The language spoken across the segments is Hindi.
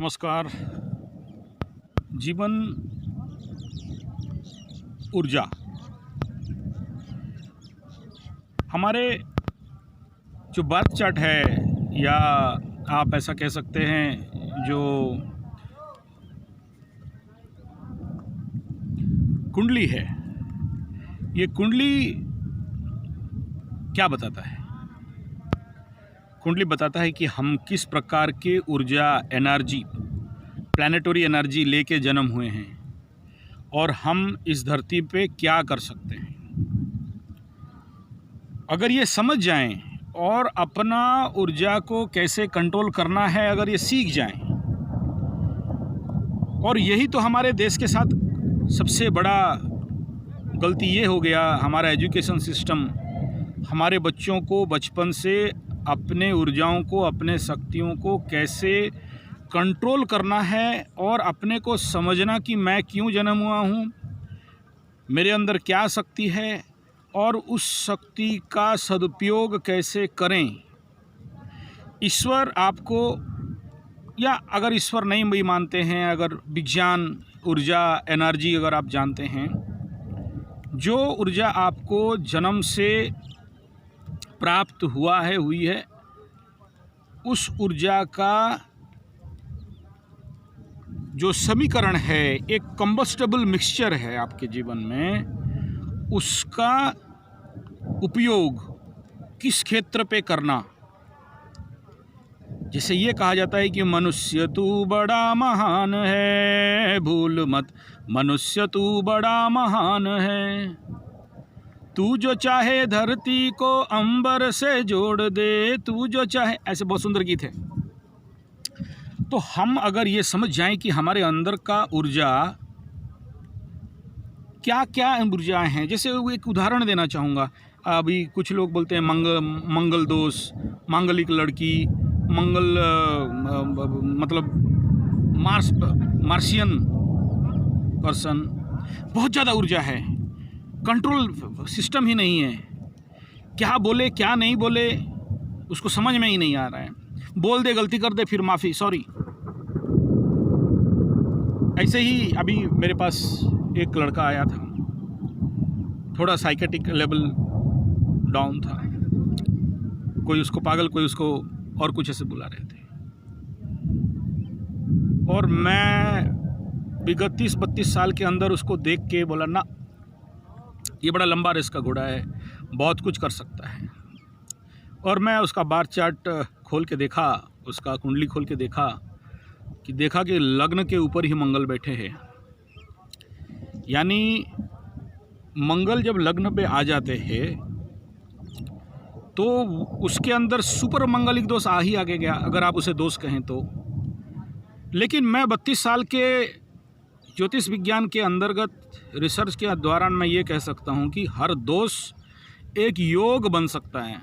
नमस्कार। जीवन ऊर्जा हमारे जो बर्थ चार्ट है, या आप ऐसा कह सकते हैं जो कुंडली है, ये कुंडली क्या बताता है? कुंडली बताता है कि हम किस प्रकार के ऊर्जा, एनर्जी, प्लैनेटरी एनर्जी लेके जन्म हुए हैं और हम इस धरती पे क्या कर सकते हैं। अगर ये समझ जाएं और अपना ऊर्जा को कैसे कंट्रोल करना है, अगर ये सीख जाएं, और यही तो हमारे देश के साथ सबसे बड़ा गलती ये हो गया। हमारा एजुकेशन सिस्टम हमारे बच्चों को बचपन से अपने ऊर्जाओं को, अपने शक्तियों को कैसे कंट्रोल करना है और अपने को समझना कि मैं क्यों जन्म हुआ हूँ, मेरे अंदर क्या शक्ति है और उस शक्ति का सदुपयोग कैसे करें। ईश्वर आपको, या अगर ईश्वर नहीं भी मानते हैं, अगर विज्ञान, ऊर्जा, एनर्जी अगर आप जानते हैं, जो ऊर्जा आपको जन्म से प्राप्त हुई है, उस ऊर्जा का जो समीकरण है, एक कंबस्टेबल मिक्सचर है आपके जीवन में, उसका उपयोग किस क्षेत्र पे करना। जैसे ये कहा जाता है कि मनुष्य तू बड़ा महान है, भूल मत मनुष्य तू बड़ा महान है, तू जो चाहे धरती को अंबर से जोड़ दे, तू जो चाहे। ऐसे बहुत सुंदर गीत है। तो हम अगर ये समझ जाएं कि हमारे अंदर का ऊर्जा क्या क्या ऊर्जाएं हैं। जैसे एक उदाहरण देना चाहूँगा। अभी कुछ लोग बोलते हैं मंगल दोष, मांगलिक लड़की, मंगल मतलब मार्शियन पर्सन, बहुत ज़्यादा ऊर्जा है, कंट्रोल सिस्टम ही नहीं है। क्या बोले क्या नहीं बोले उसको समझ में ही नहीं आ रहा है। बोल दे, गलती कर दे, फिर माफ़ी, सॉरी। ऐसे ही अभी मेरे पास एक लड़का आया था, थोड़ा साइकेट्रिक लेवल डाउन था। कोई उसको पागल, कोई उसको और कुछ ऐसे बुला रहे थे। और मैं विगत 30-32 साल के अंदर उसको देख के बोला, ना, ये बड़ा लंबा रेस का घोड़ा है, बहुत कुछ कर सकता है। और मैं उसका बार चार्ट खोल के देखा, उसका कुंडली खोल के देखा कि लग्न के ऊपर ही मंगल बैठे हैं। यानी मंगल जब लग्न पे आ जाते हैं तो उसके अंदर सुपर मंगलिक दोष आ ही आगे गया, अगर आप उसे दोष कहें तो। लेकिन मैं 32 साल के ज्योतिष विज्ञान के अंतर्गत रिसर्च के दौरान मैं ये कह सकता हूँ कि हर दोष एक योग बन सकता है।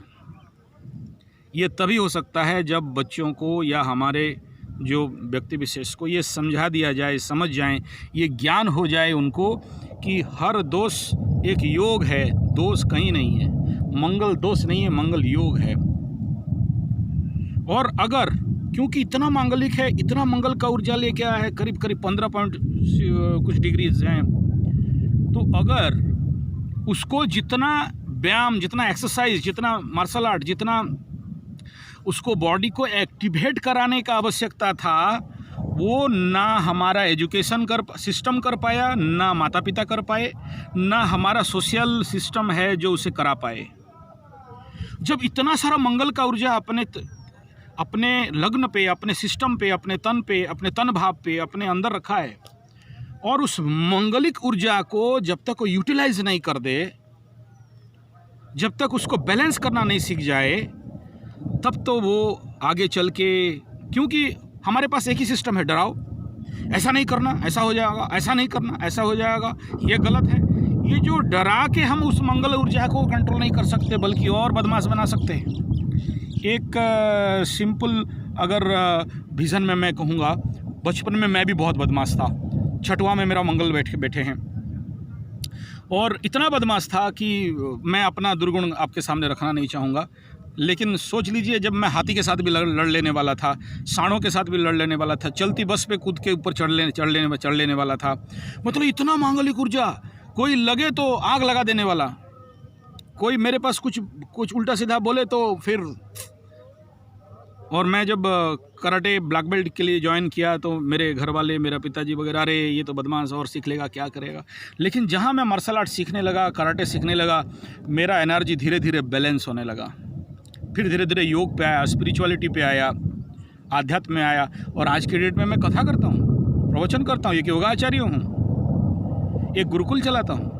ये तभी हो सकता है जब बच्चों को या हमारे जो व्यक्ति विशेष को ये समझा दिया जाए, समझ जाएं, ये ज्ञान हो जाए उनको कि हर दोष एक योग है, दोष कहीं नहीं है, मंगल दोष नहीं है, मंगल योग है। और अगर क्योंकि इतना मांगलिक है, इतना मंगल का ऊर्जा लेके आया है, करीब 15 पॉइंट कुछ डिग्रीज हैं, तो अगर उसको जितना व्यायाम, जितना एक्सरसाइज, जितना मार्शल आर्ट, जितना उसको बॉडी को एक्टिवेट कराने का आवश्यकता था, वो ना हमारा एजुकेशन सिस्टम कर पाया, ना माता पिता कर पाए, ना हमारा सोशल सिस्टम है जो उसे करा पाए। जब इतना सारा मंगल का ऊर्जा अपने लग्न पे, अपने सिस्टम पे, अपने तन भाव पे अपने अंदर रखा है, और उस मंगलिक ऊर्जा को जब तक वो यूटिलाइज नहीं कर दे, जब तक उसको बैलेंस करना नहीं सीख जाए, तब तो वो आगे चल के, क्योंकि हमारे पास एक ही सिस्टम है, डराओ, ऐसा नहीं करना, ऐसा हो जाएगा, ऐसा नहीं करना, ऐसा हो जाएगा, ये गलत है। ये जो डरा के हम उस मंगल ऊर्जा को कंट्रोल नहीं कर सकते, बल्कि और बदमाश बना सकते हैं। एक सिंपल अगर विज़न में मैं कहूँगा, बचपन में मैं भी बहुत बदमाश था। 6वां में मेरा मंगल बैठे हैं, और इतना बदमाश था कि मैं अपना दुर्गुण आपके सामने रखना नहीं चाहूँगा। लेकिन सोच लीजिए, जब मैं हाथी के साथ भी लड़ लेने वाला था, सांडों के साथ भी लड़ लेने वाला था, चलती बस पे कूद के ऊपर चढ़ लेने वाला था, मतलब इतना मांगलिक ऊर्जा, कोई लगे तो आग लगा देने वाला, कोई मेरे पास कुछ उल्टा सीधा बोले तो फिर। और मैं जब कराटे ब्लैक बेल्ट के लिए ज्वाइन किया तो मेरे घर वाले, मेरा पिताजी वगैरह, अरे ये तो बदमाश और सीख लेगा, क्या करेगा। लेकिन जहाँ मैं मार्शल आर्ट सीखने लगा, कराटे सीखने लगा, मेरा एनर्जी धीरे धीरे बैलेंस होने लगा। फिर धीरे धीरे योग पे आया, स्पिरिचुअलिटी पे आया, आध्यात्म में आया, और आज के डेट में मैं कथा करता हूँ, प्रवचन करता हूँ, एक योगाचार्य हूँ, एक गुरुकुल चलाता हूँ।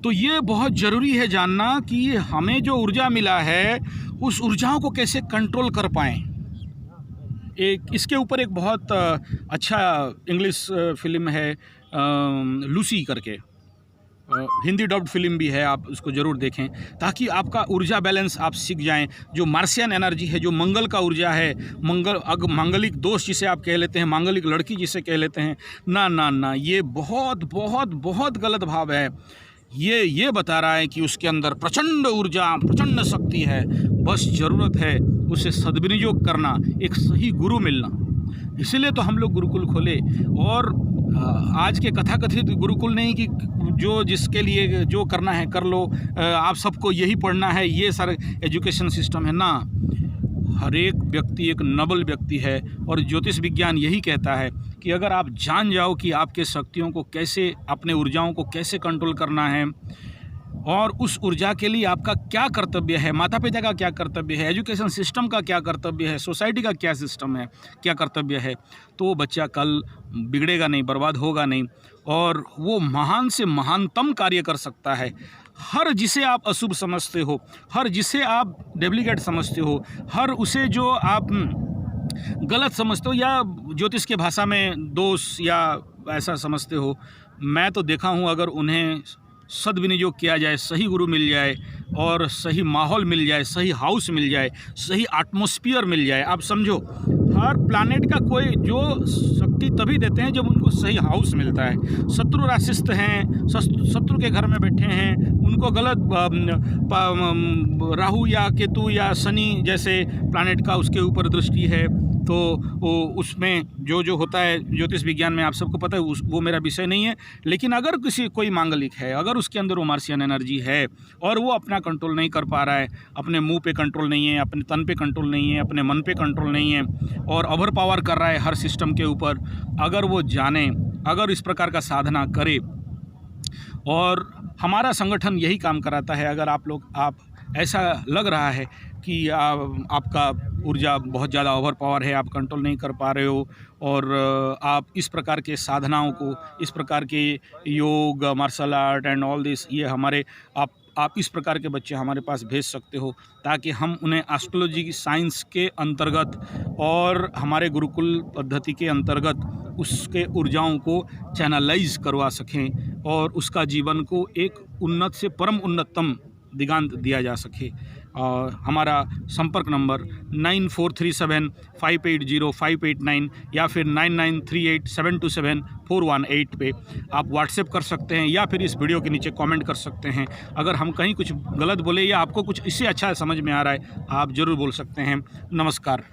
तो ये बहुत ज़रूरी है जानना कि हमें जो ऊर्जा मिला है उस ऊर्जाओं को कैसे कंट्रोल कर पाएँ। इसके ऊपर एक बहुत अच्छा इंग्लिश फिल्म है लूसी करके, हिंदी डब्ड फिल्म भी है, आप उसको ज़रूर देखें ताकि आपका ऊर्जा बैलेंस आप सीख जाएं। जो मार्शियन एनर्जी है, जो मंगल का ऊर्जा है, मांगलिक दोस्त जिसे आप कह लेते हैं, मांगलिक लड़की जिसे कह लेते हैं, ना, ये बहुत बहुत बहुत गलत भाव है। ये बता रहा है कि उसके अंदर प्रचंड ऊर्जा, प्रचंड शक्ति है, बस ज़रूरत है उसे सद्विनियोग करना, एक सही गुरु मिलना। इसीलिए तो हम लोग गुरुकुल खोले। और आज के कथाकथित गुरुकुल नहीं कि जो जिसके लिए जो करना है कर लो, आप सबको यही पढ़ना है, ये सारा एजुकेशन सिस्टम है ना। हर एक व्यक्ति एक नबल व्यक्ति है, और ज्योतिष विज्ञान यही कहता है कि अगर आप जान जाओ कि आपके शक्तियों को कैसे, अपने ऊर्जाओं को कैसे कंट्रोल करना है, और उस ऊर्जा के लिए आपका क्या कर्तव्य है, माता पिता का क्या कर्तव्य है, एजुकेशन सिस्टम का क्या कर्तव्य है, सोसाइटी का क्या सिस्टम है, क्या कर्तव्य है, तो वो बच्चा कल बिगड़ेगा नहीं, बर्बाद होगा नहीं, और वो महान से महानतम कार्य कर सकता है। हर जिसे आप अशुभ समझते हो, हर जिसे आप डुप्लीकेट समझते हो, हर उसे जो आप गलत समझते हो या ज्योतिष के भाषा में दोष या ऐसा समझते हो, मैं तो देखा हूँ अगर उन्हें सद्विनियोग किया जाए, सही गुरु मिल जाए और सही माहौल मिल जाए, सही हाउस मिल जाए, सही एटमॉस्फेयर मिल जाए। आप समझो, हर प्लैनेट का कोई जो शक्ति तभी देते हैं जब उनको सही हाउस मिलता है। शत्रु राशिस्थ हैं, शत्रु के घर में बैठे हैं, उनको गलत राहु या केतु या शनि जैसे प्लैनेट का उसके ऊपर दृष्टि है, तो वो उसमें जो होता है ज्योतिष विज्ञान में आप सबको पता है, वो मेरा विषय नहीं है। लेकिन अगर कोई मांगलिक है, अगर उसके अंदर वो मार्शियन एनर्जी है और वो अपना कंट्रोल नहीं कर पा रहा है, अपने मुंह पे कंट्रोल नहीं है, अपने तन पे कंट्रोल नहीं है, अपने मन पे कंट्रोल नहीं है, और ओवर पावर कर रहा है हर सिस्टम के ऊपर, अगर वो जाने, अगर इस प्रकार का साधना करे, और हमारा संगठन यही काम कराता है। अगर आप ऐसा लग रहा है कि आपका ऊर्जा बहुत ज़्यादा ओवर पावर है, आप कंट्रोल नहीं कर पा रहे हो, और आप इस प्रकार के साधनाओं को, इस प्रकार के योग, martial art and all this, ये हमारे आप इस प्रकार के बच्चे हमारे पास भेज सकते हो, ताकि हम उन्हें एस्ट्रोलॉजी की साइंस के अंतर्गत और हमारे गुरुकुल पद्धति के अंतर्गत उसके ऊर्जाओं को चैनलाइज करवा सकें, और उसका जीवन को एक उन्नत से परम उन्नतम दिगांत दिया जा सके। हमारा संपर्क नंबर 9437580589 या फिर 9938727418 पे आप व्हाट्सएप कर सकते हैं, या फिर इस वीडियो के नीचे कमेंट कर सकते हैं। अगर हम कहीं कुछ गलत बोले या आपको कुछ इससे अच्छा समझ में आ रहा है, आप ज़रूर बोल सकते हैं। नमस्कार।